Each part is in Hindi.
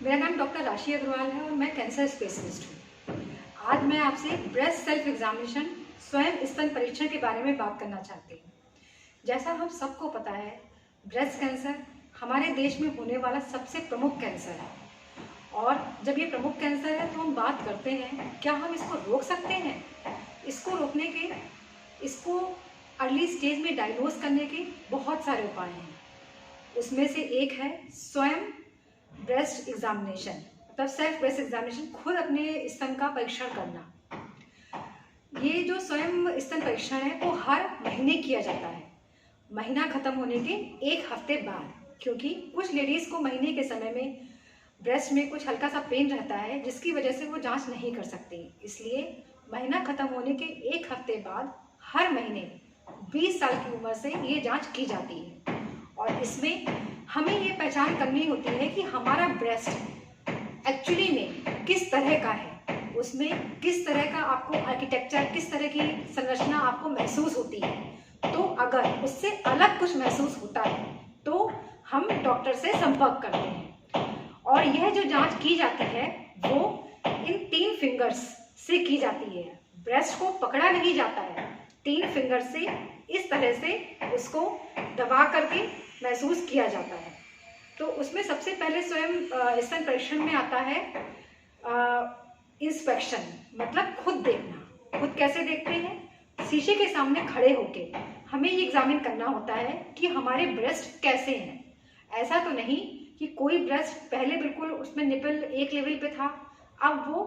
मेरा नाम डॉक्टर राशि अग्रवाल है और मैं कैंसर स्पेशलिस्ट हूँ। आज मैं आपसे ब्रेस्ट सेल्फ एग्जामिनेशन स्वयं स्तन परीक्षण के बारे में बात करना चाहती हूँ। जैसा हम सबको पता है, ब्रेस्ट कैंसर हमारे देश में होने वाला सबसे प्रमुख कैंसर है। और जब ये प्रमुख कैंसर है तो हम बात करते हैं, क्या हम इसको रोक सकते हैं? इसको रोकने के, इसको अर्ली स्टेज में डायग्नोज करने के बहुत सारे उपाय हैं। उसमें से एक है स्वयं ब्रेस्ट एग्जामिनेशन, मतलब सेल्फ ब्रेस्ट एग्जामिनेशन, खुद अपने स्तन का परीक्षण करना। ये जो स्वयं स्तन परीक्षण है वो हर महीने किया जाता है, महीना खत्म होने के एक हफ्ते बाद, क्योंकि कुछ लेडीज को महीने के समय में ब्रेस्ट में कुछ हल्का सा पेन रहता है जिसकी वजह से वो जांच नहीं कर सकती। इसलिए महीना खत्म होने के एक हफ्ते बाद हर महीने 20 साल की उम्र से ये जांच की जाती है। और इसमें हमें ये पहचान करनी होती है कि हमारा ब्रेस्ट एक्चुअली में किस तरह का है, उसमें किस तरह का आपको आर्किटेक्चर, किस तरह की संरचना आपको महसूस होती है। तो अगर उससे अलग कुछ महसूस होता है तो हम डॉक्टर से संपर्क करते हैं। और यह जो जांच की जाती है वो इन 3 फिंगर्स से की जाती है। ब्रेस्ट को पकड़ा नहीं जाता है, 3 फिंगर से इस तरह से उसको दबा करके महसूस किया जाता है। तो उसमें सबसे पहले स्वयं स्तन परीक्षण में आता है इंस्पेक्शन, मतलब खुद देखना। खुद कैसे देखते हैं? शीशे के सामने खड़े होके हमें ये एग्जामिन करना होता है कि हमारे ब्रेस्ट कैसे हैं। ऐसा तो नहीं कि कोई ब्रेस्ट पहले बिल्कुल उसमें निपल एक लेवल पे था, अब वो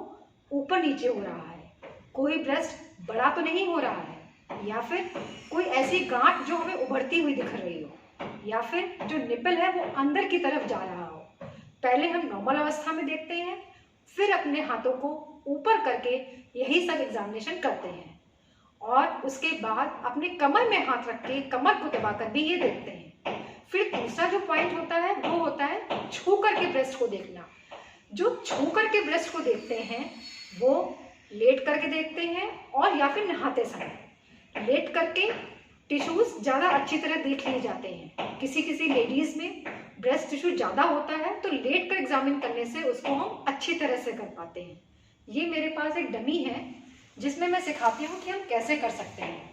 ऊपर नीचे हो रहा है। कोई ब्रेस्ट बड़ा तो नहीं हो रहा है, या फिर कोई ऐसी गांठ जो हमें उभरती हुई दिख रही हो, या फिर जो निपल है वो अंदर की तरफ जा रहा हो। पहले हम नॉर्मल अवस्था में देखते हैं, फिर अपने हाथों को ऊपर करके यही सब एग्जामिनेशन करते हैं। और उसके बाद अपने कमर में हाथ रख के कमर को दबाकर भी ये देखते हैं। फिर दूसरा जो पॉइंट होता है वो होता है छू करके ब्रेस्ट को देखना। जो छू करके ब्रेस्ट को देखते हैं वो लेट करके देखते हैं और या फिर नहाते समय। लेट करके टिश्यूज ज़्यादा अच्छी तरह देख लिए जाते हैं। किसी किसी लेडीज़ में ब्रेस्ट टिश्यू ज़्यादा होता है तो लेट कर एग्जामिन करने से उसको हम अच्छी तरह से कर पाते हैं। ये मेरे पास एक डमी है जिसमें मैं सिखाती हूँ कि हम कैसे कर सकते हैं।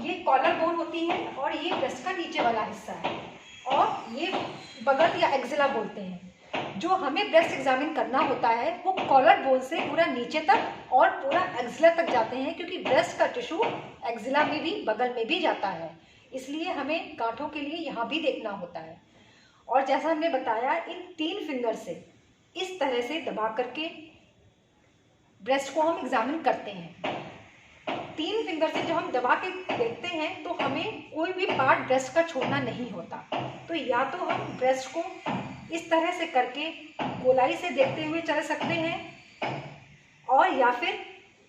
ये कॉलर बोन होती है और ये ब्रेस्ट का नीचे वाला हिस्सा है, और ये बगल या एक्जिला बोलते हैं। जो हमें ब्रेस्ट एग्जामिन करना होता है वो कॉलर बोन से पूरा नीचे तक और पूरा एक्जिला तक जाते हैं, क्योंकि ब्रेस्ट का टिश्यू एक्जिला में भी, बगल में भी जाता है। इसलिए हमें गांठों के लिए यहाँ भी देखना होता है। और जैसा हमने बताया, इन 3 फिंगर से इस तरह से दबा करके ब्रेस्ट को हम एग्जामिन करते हैं। 3 फिंगर से जब हम दबा के देखते हैं तो हमें कोई भी पार्ट ब्रेस्ट का छोड़ना नहीं होता। तो या तो हम ब्रेस्ट को इस तरह से करके गोलाई से देखते हुए चल सकते हैं, और या फिर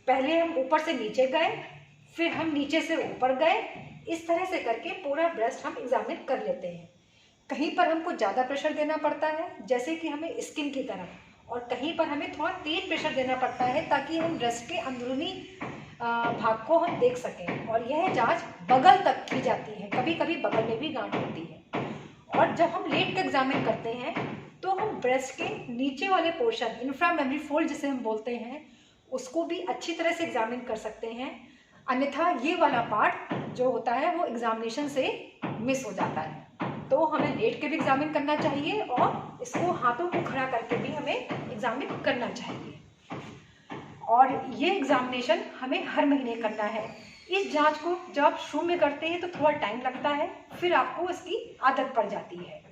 पहले हम ऊपर से नीचे गए, फिर हम नीचे से ऊपर गए। इस तरह से करके पूरा ब्रेस्ट हम एग्जामिन कर लेते हैं। कहीं पर हमको ज़्यादा प्रेशर देना पड़ता है, जैसे कि हमें स्किन की तरफ, और कहीं पर हमें थोड़ा तेज प्रेशर देना पड़ता है ताकि हम ब्रेस्ट के अंदरूनी भाग को हम देख सकें। और यह जांच बगल तक की जाती है, कभी कभी बगल में भी गांठ होती है। और जब हम लेट कर एग्जामिन करते हैं तो हम ब्रेस्ट के नीचे वाले पोर्शन, इंफ्रा मेमरी फोल्ड जिसे हम बोलते हैं, उसको भी अच्छी तरह से एग्जामिन कर सकते हैं। अन्यथा ये वाला पार्ट जो होता है वो एग्जामिनेशन से मिस हो जाता है। तो हमें लेट के भी एग्जामिन करना चाहिए और इसको हाथों को खड़ा करके भी हमें एग्जामिन करना चाहिए। और ये एग्जामिनेशन हमें हर महीने करना है। इस जांच को जब आप शुरू में करते हैं तो थोड़ा टाइम लगता है, फिर आपको इसकी आदत पड़ जाती है।